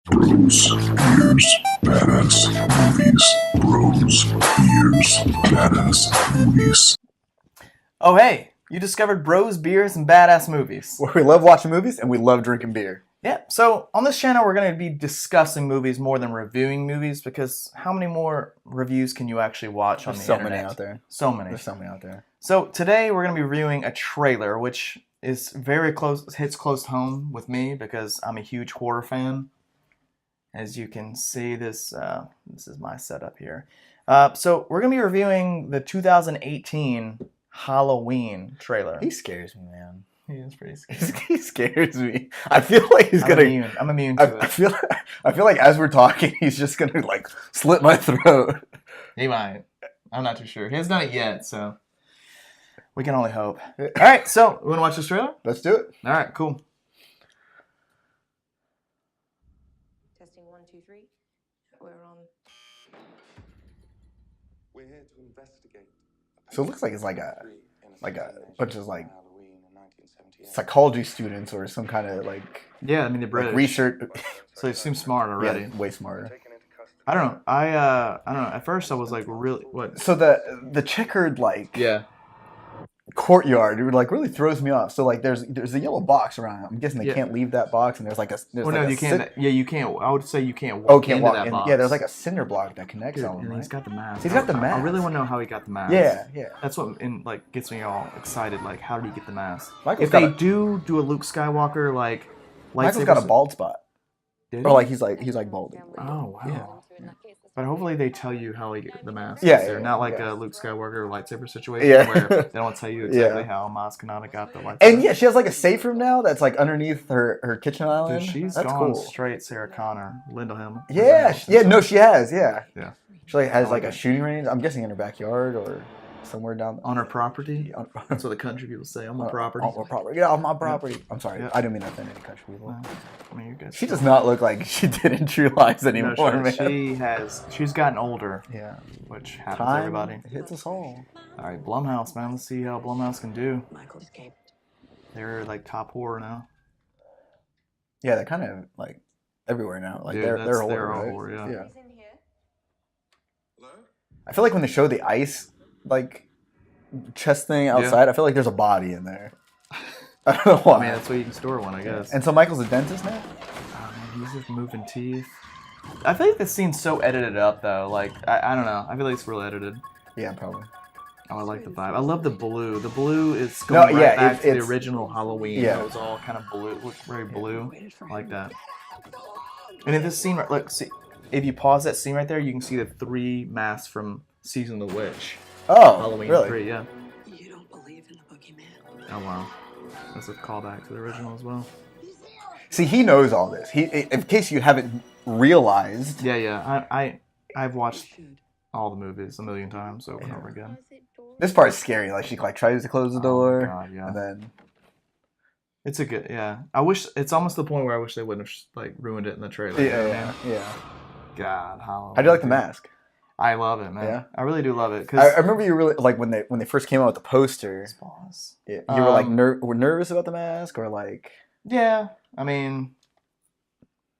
Bros, beers, badass movies. Bros, beers, badass movies. Oh, hey, you discovered Bros, Beers, and Badass Movies. Where we love watching movies and we love drinking beer. Yeah, so on this channel, we're going to be discussing movies more than reviewing movies because how many more reviews can you actually watch on the so internet? many out there. So many. There's so many out there. So today, we're going to be reviewing a trailer, which is very close, hits close to home with me because I'm a huge horror fan. As you can see, this is my setup here. So we're going to be reviewing the 2018 Halloween trailer. He scares me, man. He is pretty scary. He scares me. I feel like he's gonna. I'm immune to it. I feel like as we're talking, he's just gonna like slit my throat. He might. I'm not too sure. He hasn't done it yet, so we can only hope. All right, so we want to watch this trailer? Let's do it. All right, cool. Testing 1, 2, 3. We're on. We're here to investigate. So it looks like it's like a bunch of like psychology students or some kind of like Yeah, I mean they're British. like research. So they seem smart already. Yeah, way smarter. I don't know. I don't know. At first I was like, really, what? So the checkered like Yeah. courtyard, it like really throws me off. So like there's a yellow box around. I'm guessing they Yeah. can't leave that box, and there's like a Well, no, like you can't. Yeah, you can't. I would say you can't walk Oh, can't into walk that in. box. Yeah, there's like a cinder block that connects Dude, all of them. and Right? he's got the mask. He's got the I mask. really want to know how he got the mask. Yeah. That's what like gets me all excited. Like, how did he get the mask? Michael's If got they a- do a Luke Skywalker like, Michael's got a lightsabers- bald spot, Did or he? like he's like balding. Oh wow. Yeah. But hopefully they tell you how he get the mask. Yeah, They're yeah, not like yeah. a Luke Skywalker lightsaber situation Yeah. where they don't tell you exactly Yeah. how Maz Kanata got the lightsaber. And yeah, she has like a safe room now that's like underneath her kitchen island. Dude, she's that's gone cool. straight Sarah Connor, Lindholm. Yeah, no, she has. Yeah, Yeah. She like has I like like a it. shooting range. I'm guessing in her backyard or somewhere down On her property. on, That's what the country people say. On my property. On my property. Yeah, on my property. I'm sorry. Yeah. I didn't mean to offend any country people. No, I mean, you're good. She does not look like she did in True Lies No, anymore, man. she's gotten older, Yeah. which happens to Time everybody. hits us all. All right, Blumhouse, man. Let's see how Blumhouse can do. Michael escaped. They're like top horror now. Yeah, they're kind of like everywhere now. Like Dude, they're that's- horror, they're all right? horror, yeah. He's in here. Hello? I feel like when they show the ice like chest thing outside, I feel like there's a body in there. I don't know why. I mean, that's where you can store one, I guess. And so Michael's a dentist now? Oh, man, he's just moving teeth. I feel like this scene's so edited up, though. Like, I don't know. I feel like it's real edited. Yeah, probably. Oh, I like the vibe. I love the blue. The blue is going right yeah, back to the it's- original Halloween. yeah. It was all kind of blue. It looked very blue. I like that. And in this scene, look, see, if you pause that scene right there, you can see the 3 masks from Season of the Witch. Oh, Halloween really? 3, yeah. You don't believe in the boogeyman. Oh, wow. That's a callback to the original as well. See, he knows all this. In case you haven't realized. Yeah. I've watched all the movies a million times over and over again. This part is scary. Like, she like tries to close the door, Oh, God, yeah. and then... It's a good, yeah. I wish, it's almost the point where I wish they wouldn't have, like, ruined it in the trailer. you know what I mean? yeah. God, how... How do you like the mask? I love it, man. Yeah? I really do love it. I Because remember you really like when they first came out with the poster. You were like were nervous about the mask, or like Yeah, I mean,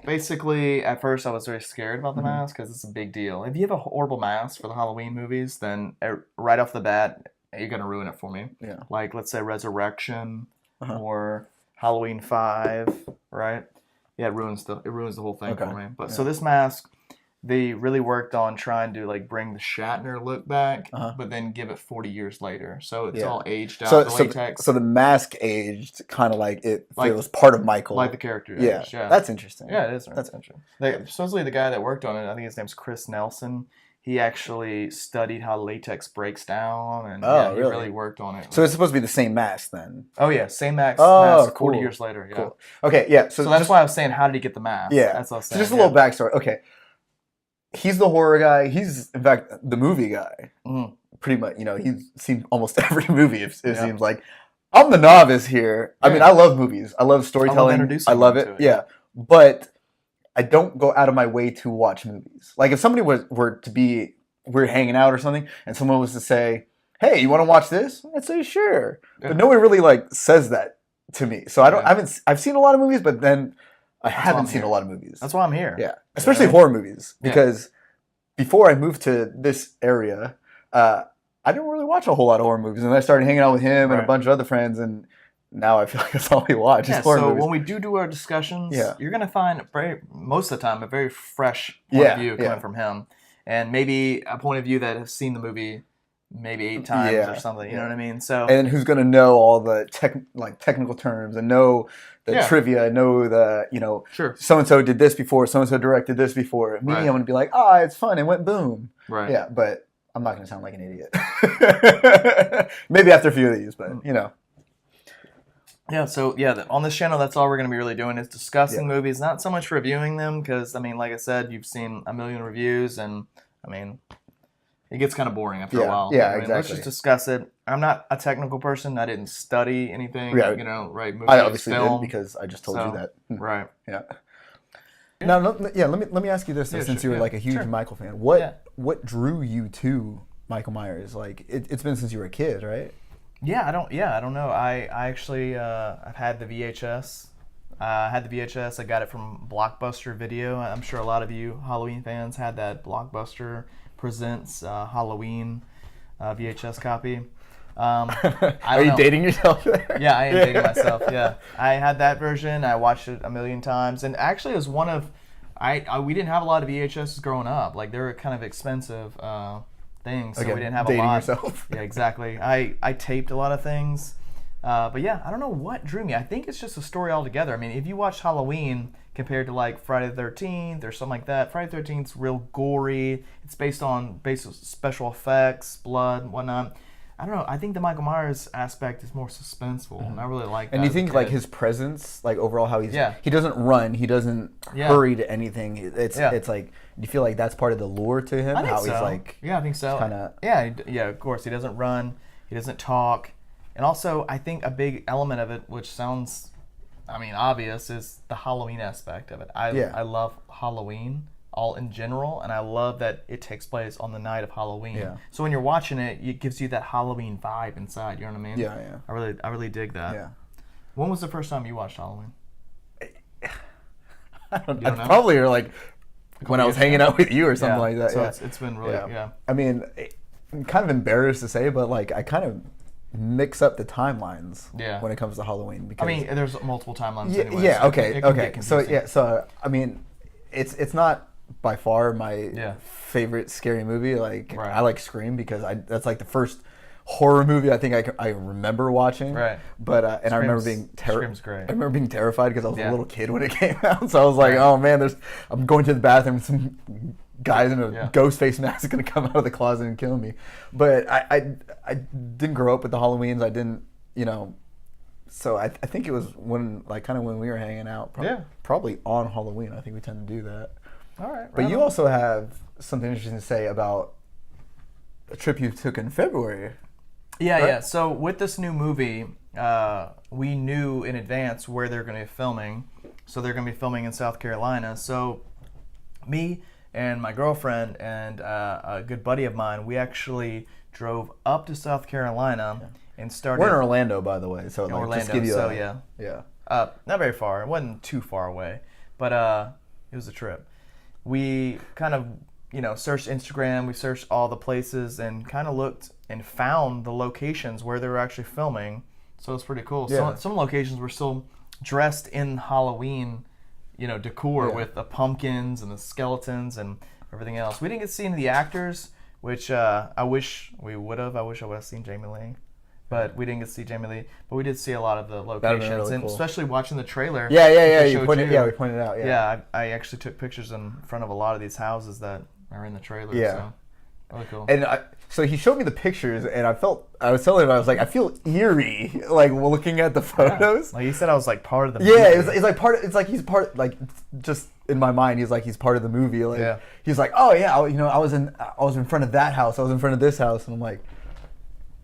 basically, at first I was very scared about the Mhm. mask because it's a big deal. If you have a horrible mask for the Halloween movies, then right off the bat, you're going to ruin it for me. yeah. Like, let's say Resurrection Uh-huh. or Halloween 5, right? Yeah, it ruins the whole thing Okay. for me. But Yeah. so this mask, they really worked on trying to like bring the Shatner look back, Uh-huh. but then give it 40 years later. So it's Yeah. all aged out, So the so, latex, so the mask aged kind of like it Like- feels part of Michael. like the character yeah. aged. Yeah, That's interesting. yeah, it is. That's interesting. Supposedly the guy that worked on it, I think his name's Chris Nelson. He actually studied how latex breaks down, and Oh, yeah, he really? really worked on it. So it's supposed to be the same mask then. oh yeah, same mask, Oh, mask 40 cool. years later. Yeah. Cool. Okay, yeah. So, So that's just, why I was saying, how did he get the mask? Yeah. That's what I was so saying. just a little backstory. Okay. He's the horror guy. He's in fact the movie guy. Mhm. Pretty much, he's seen almost every movie. It Yeah. seems like. I'm the novice here. I mean, Yeah. I love movies. I love storytelling. introducing I love you it. to it. Yeah, but I don't go out of my way to watch movies. Like if somebody we're hanging out or something, and someone was to say, "Hey, you want to watch this?" I'd say sure. Yeah. But nobody really like says that to me. So I don't. Yeah. I've seen a lot of movies, but then I why haven't I'm seen here. a lot of movies. That's why I'm here. Yeah, especially Yeah. horror movies, Yeah. because before I moved to this area, I didn't really watch a whole lot of horror movies, and then I started hanging out with him and a Right. bunch of other friends, and now I feel like that's all we watch is Yeah, horror so movies. when we do our discussions, Yeah. you're gonna find most of the time a very fresh point of view coming yeah. from him, and maybe a point of view that has seen the movie maybe 8 times Yeah, or something. You yeah. know what I mean? So And who's gonna know all the technical terms and know the Yeah. trivia, know the sure, so and so did this before, so and so directed this before. Me, Right. I'm gonna be like, oh, it's fun, it went boom. right? Yeah, but I'm not gonna sound like an idiot. Maybe after a few of these, but Yeah, so on this channel, that's all we're going to be really doing is discussing movies, not so much reviewing them, because, I mean, like I said, you've seen a million reviews, and, I mean, it gets kind of boring after a while. Yeah, I mean, Let's exactly. just discuss it. I'm not a technical person. I didn't study anything, Yeah. Movies, I obviously film. did because I just told So, you that. Right. Yeah. Now, let me ask you this, though, Yeah, since sure, you're yeah, like a huge sure. Michael fan. Yeah. What drew you to Michael Myers? Like, it's been since you were a kid, right? I don't know. I actually I've had the VHS. I got it from Blockbuster Video. I'm sure a lot of you Halloween fans had that Blockbuster Presents Halloween VHS copy. Are you dating yourself there? Yeah, I am dating myself. Yeah, I had that version. I watched it a million times, and actually, it was one of we didn't have a lot of VHSs growing up. Like they were kind of expensive things, so Again, we didn't have dating a lot. yourself. Yeah, exactly. I taped a lot of things, but yeah, I don't know what drew me. I think it's just a story altogether. I mean, if you watch Halloween compared to like Friday the 13th or something like that, Friday the 13th's real gory. It's based on special effects, blood, whatnot. I don't know. I think the Michael Myers aspect is more suspenseful, and I really like that. And you as a think like kid. his presence, like overall how Yeah. he doesn't run, he doesn't Yeah. hurry to anything. It's Yeah. like, do you feel like that's part of the lure to him? I think how so. he's like, I think so. kinda- Yeah, of course. He doesn't run. He doesn't talk. And also, I think a big element of it, which sounds, obvious, is the Halloween aspect of it. I love Halloween all in general, and I love that it takes place on the night of Halloween. Yeah. So when you're watching it, it gives you that Halloween vibe inside. You know what I mean? Yeah, yeah. I really dig that. yeah. When was the first time you watched Halloween? I don't don't know? probably are like when I was years hanging out with you or something Yeah. like that. So yeah. it's been really yeah. I mean, I'm kind of embarrassed to say, but like I kind of mix up the timelines Yeah. when it comes to Halloween. Because, I mean, there's multiple timelines. yeah, anyway, yeah, so okay, it can okay. get So confusing. so I mean, it's not by far my Yeah. favorite scary movie. Like Right. I like Scream because that's like the first horror movie I think I remember watching. Right. But and I remember Scream's- being Scream's great. I remember being terrified because I was Yeah. a little kid when it came out. So I was like, oh man, I'm going to the bathroom. Some guys in a Yeah. ghost face mask is gonna come out of the closet and kill me. But I didn't grow up with the Halloweens. I didn't, So I think it was when we were hanging out. Probably on Halloween. I think we tend to do that. All right. But right you on. also have something interesting to say about a trip you took in February. Yeah, right? yeah. So with this new movie, we knew in advance where they're going to be filming. So they're going to be filming in South Carolina. So me and my girlfriend and a good buddy of mine, we actually drove up to South Carolina and started. We're in Orlando, by the way. So like, Orlando. just give you So yeah. not very far. It wasn't too far away, but it was a trip. We kind of, searched Instagram. We searched all the places and kind of looked and found the locations where they were actually filming. So it's pretty cool. Yeah. Some locations were still dressed in Halloween, decor with the pumpkins and the skeletons and everything else. We didn't get to see any of the actors, which I wish we would have. I wish I would have seen Jamie Lee. But we didn't get to see Jamie Lee. But we did see a lot of the locations, really and cool. especially watching the trailer. Yeah. they You showed pointed, you. we pointed it out. Yeah. Yeah, I actually took pictures in front of a lot of these houses that are in the trailer. Yeah. So, really cool. And so he showed me the pictures, and I was telling him, I was like, I feel eerie, like looking at the photos. Like you said, I was like part of the movie. Yeah, it's like part. It's like he's part. Like just in my mind, he's part of the movie. Like Yeah. he's like, oh yeah, I was in front of that house. I was in front of this house, and I'm like,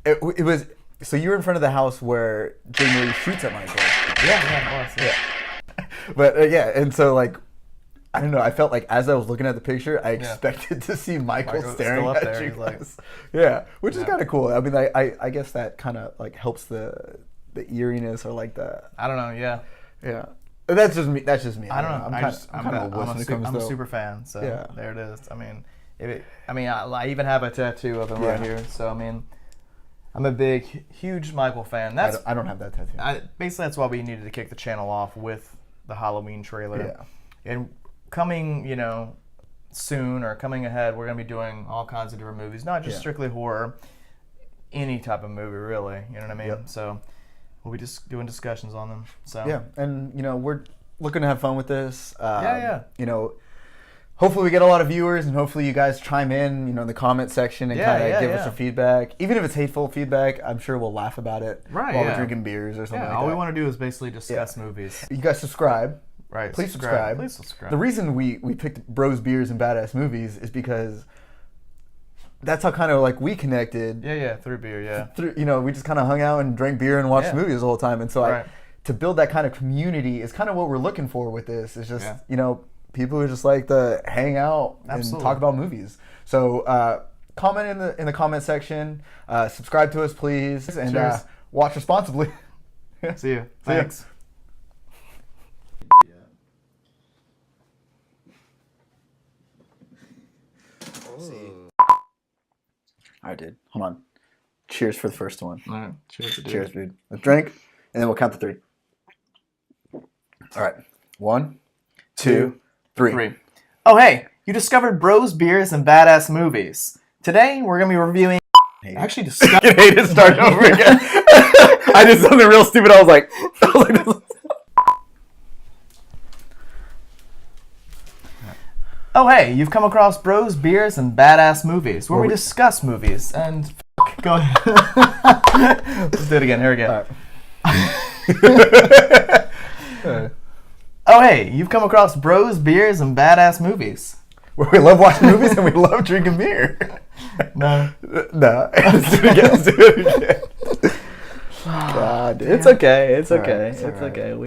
it was. So you were in front of the house where Jamie Lee shoots at Michael. Yeah, it was. Yeah. But yeah, and so like, I don't know. I felt like as I was looking at the picture, I expected to see Michael Michael's staring still up at there, you he's like- guys. Yeah, which is kind of cool. I mean, I guess that kind of like helps the eeriness or like the I don't know. Yeah. yeah. That's just me. That's just me. I don't know. I'm kind of a wuss when it comes I'm to a super fan. So Yeah. there it is. I mean, I even have a tattoo of him right here. So I mean, I'm a big, huge Michael fan. I don't have that tattoo. Basically, that's why we needed to kick the channel off with the Halloween trailer. Yeah. And coming, soon or coming ahead, we're gonna be doing all kinds of different movies, not just strictly horror, any type of movie, really. You know what I mean? Yep. So we'll be just doing discussions on them. So Yeah, and we're looking to have fun with this. Yeah. Hopefully we get a lot of viewers, and hopefully you guys chime in, in the comment section and kind of give us your feedback. Even if it's hateful feedback, I'm sure we'll laugh about it while we're drinking beers or something like that. All we want to do is basically discuss movies. You guys subscribe. Right. Please subscribe. Please subscribe. The reason we picked Bros, Beers, and Badass Movies is because that's how kind of like we connected. Yeah, through beer, yeah. Through, we just kind of hung out and drank beer and watched movies the whole time. And so to build that kind of community is kind of what we're looking for with this. It's just, people who just like to hang out and talk about movies. So comment in the comment section. Subscribe to us, please. And watch responsibly. See you. Thanks. All right, dude. Hold on. Cheers for the first one. All right. Cheers, dude. Cheers, dude. Let's drink, and then we'll count to 3. All right. 1, 2, 3. Oh, hey. You discovered Bros, Beers, and Badass Movies. Today, we're going to be reviewing... Actually, discovered... I hate to start over again. I did something real stupid. I was like... Oh, hey, you've come across Bros, Beers, and Badass Movies, where we discuss movies, and... Go ahead. Let's do it again. Here we go. Right. Oh, hey, you've come across Bros, Beers, and Badass Movies. Where we love watching movies and we love drinking beer. No. No. Let's do it again. God, dude. It's okay. It's okay. It's all right. Okay.